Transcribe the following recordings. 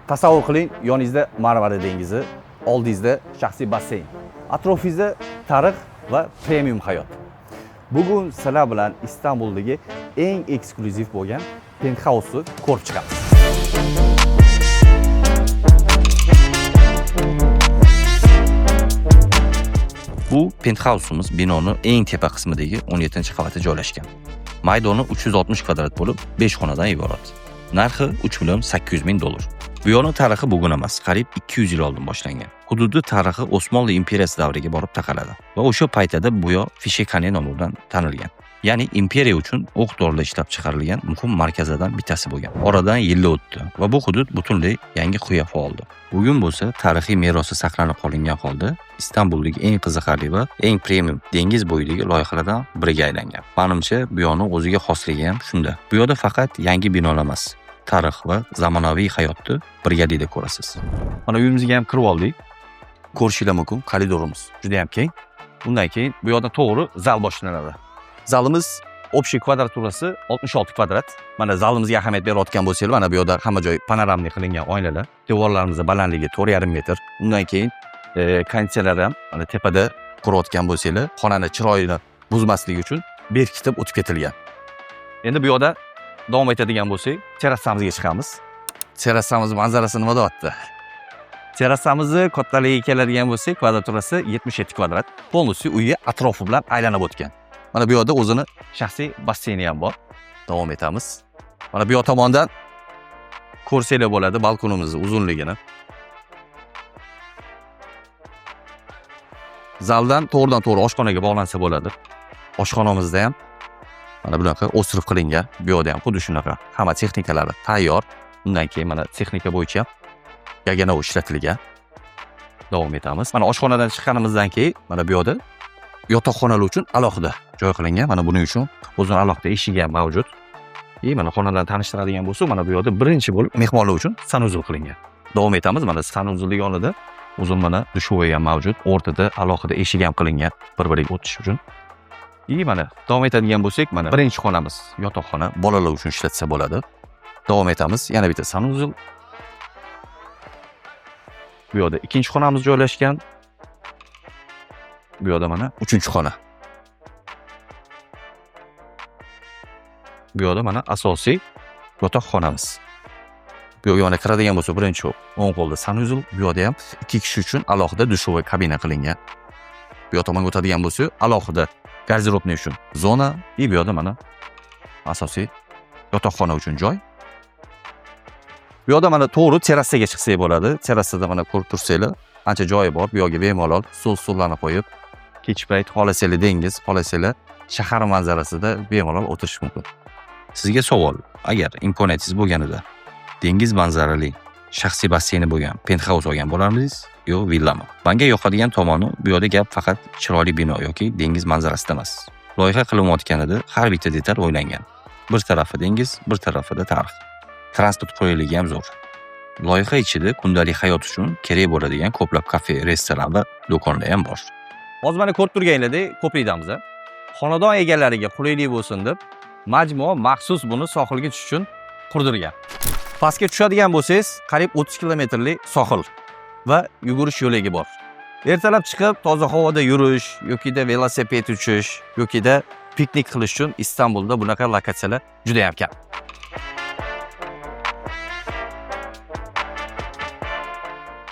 Tasavvur qiling, yoningizda Marmara dengizi, oldingizda shaxsiy basseyn, atrofingizda tarix va premium hayot. Bugun sizlar bilan Istanbuldagi eng eksklyuziv bo'lgan penthouse ko'rib chiqamiz. Bu penthouse'imiz binoning eng tepa qismidagi 17-qavatda joylashgan. Maydoni 360 kvadrat bo'lib, 5 xonadan iborat. Narxi $3,800,000. Bu yo'lning tarixi bugun emas, qariyb 200 yil oldin boshlangan. Hududi tarixi Osmonli imperiyasi davriga borib taqaladi va o'sha paytda bu yo'l Fishekane nomi bilan tanilgan. Ya'ni imperiya uchun o'q dorilar ishlab chiqarilgan muhim markazlardan bittasi bo'lgan. Oradan yillar o'tdi va bu hudud butunlay yangi qiyofa oldi. Bugun bo'lsa tarixiy merosi saqlanib qolingan holda Istanbuldagi eng qiziqarli va eng premium dengiz bo'yidagi loyihalardan biriga aylangan. Menimcha, bu yo'lning o'ziga xosligi ham shunda. Bu yo'lda faqat yangi binolar emas, tarix va zamonaviy hayotni birgalikda ko'rasiz. Mana uyimizga ham kirib oldik. Ko'rishinglar mumkin, koridorimiz juda ham keng. Undan keyin bu yoqdan to'g'ri zal boshlanadi. Zalimiz общий kvadraturasi 66 kvadrat. Mana zalimizga ahamiyat berayotgan bo'lsangiz, mana bu yoqda hamma joy panoramli qilingan oynalar. Devorlarimizning balandligi 4,5 metr. Undan keyin konditsioner ham mana tepada qurayotgan bo'lsangiz, xonani chiroyini buzmasligi uchun berkitib o'tib ketilgan. Endi bu yoqda davom etadigan bo'lsak, terrasamizga chiqamiz. Terrasamiz manzarasi nima deyapti? Terrasamizni kattaligi keladigan bo'lsak, kvadraturasi 77 kvadrat. Полностью uyi atrofi bilan aylanib o'tgan. Mana bu yoqda o'zini shaxsiy basseyni ham bor. Davom etamiz. Mana bu yoq tomondan ko'rsanglar bo'ladi balkonimizning uzunligini. Zaldan to'g'ridan-to'g'ri oshxonaga bog'lansa bo'ladi. Oshxonamizda ham mana bunaqa o'stirib qilingan. Bu yoqda ham xuddi shunaqa. Hamma texnikalari tayyor. Undan keyin mana texnika bo'yicha yagona ishlatilgan. Davom etamiz. Mana oshxonadan chiqqanimizdan keyin mana bu yoqda yotoqxonalar uchun alohida joy qilingan. Mana buning uchun o'zining alohida eshigi ham mavjud. Mana xonalarni tanishtiradigan bo'lsak, mana bu yoqda birinchi bo'lib mehmonlar uchun sanuzul qilingan. Davom etamiz. Mana sanuzulning yonida uzun mana dushovoy ham mavjud. O'rtada alohida eshik ham qilingan bir-biriga o'tish uchun. Mana davom etadigan bo'lsak, mana birinchi xonamiz yotoqxona, bolalar uchun ishlatsa bo'ladi. Davom etamiz. Yana bitta sanuzul. Bu yoqda ikkinchi xonamiz joylashgan. Bu yoqda mana 3-xona. Bu yoqda mana asosiy yotoqxonamiz. Bu yoqqa mana kiradigan bo'lsa, birinchi o'ng qo'lda sanuzul, bu yoqda ham 2 kishi uchun alohida dushovoy kabina qilingan. Bu yoq tomonga o'tadigan bo'lsa, alohida garderobniy uchun zona, bu yoqda mana asosiy yotoqxona uchun joy. Bu yoqda mana to'g'ri terrasaga chiqsak bo'ladi. Terrasada mana ko'rib tursanglar, ancha joyi bor. Bu yoqga bemalol stullarni qo'yib, kech payt xohlasanglar dengiz, xohlasanglar shahar manzarasida bemalol o'tirish mumkin. Sizga savol: agar imkoniyatingiz bo'lganida dengiz manzarali shaxsiy basseyni bo'lgan penthouse olgan bo'larmisiz yo villami? Menga yoqadigan tomoni, bu yerda gap faqat chiroyli bino yoki dengiz manzarasida emas. Loyiha qilinayotganida har bitta detal o'ylangan. Bir tarafi dengiz, bir tarafida tarix. Transport quyilishligi ham zo'r. Loyiha ichida kundalik hayot uchun kerak bo'ladigan ko'plab kafe, restoran va do'konlar ham bor. Hozir mana ko'rib turganinglardek ko'prikdamiz. Xonadon egalariga qulaylik bo'lsin deb majmua maxsus buni sohilga tushish uchun qurdirgan. Pastga tushadigan bo'lsangiz, qariyb 30 kilometrlik sohil va yugurish yo'lagi bor. Ertalab chiqib toza havoda yurish yokida velosiped uchish yokida piknik qilish uchun Istanbulda bunaqa lokatsiyalar juda ham kam.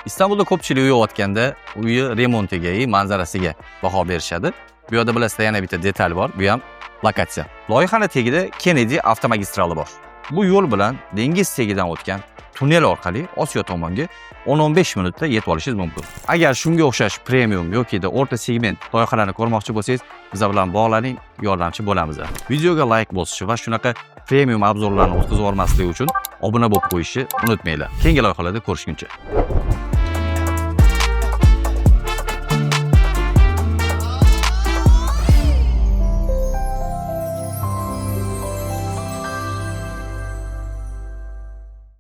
Istanbulda ko'pchilik uy olayotganda uyi remontiga, manzarasiga baho berishadi. Bu yerda bilasizlar yana bitta detal bor, bu ham lokatsiya. Loyihaning tagida Kennedy avtomagistrali bor. Bu yo'l bilan dengiz tagidan o'tgan tunnel orqali Osiyo tomonga 10-15 minutda yetib olishingiz mumkin. Agar shunga o'xshash premium yoki o'rta segment loyihalarni ko'rmoqchi bo'lsangiz, biz bilan bog'laning, yordamchi bo'lamiz. Videoga like bosishi va shunaqa premium obzorlarni o'tkazib olmaslik uchun obuna bo'lib qo'yishni unutmanglar. Keyingi loyihalarda ko'rishguncha.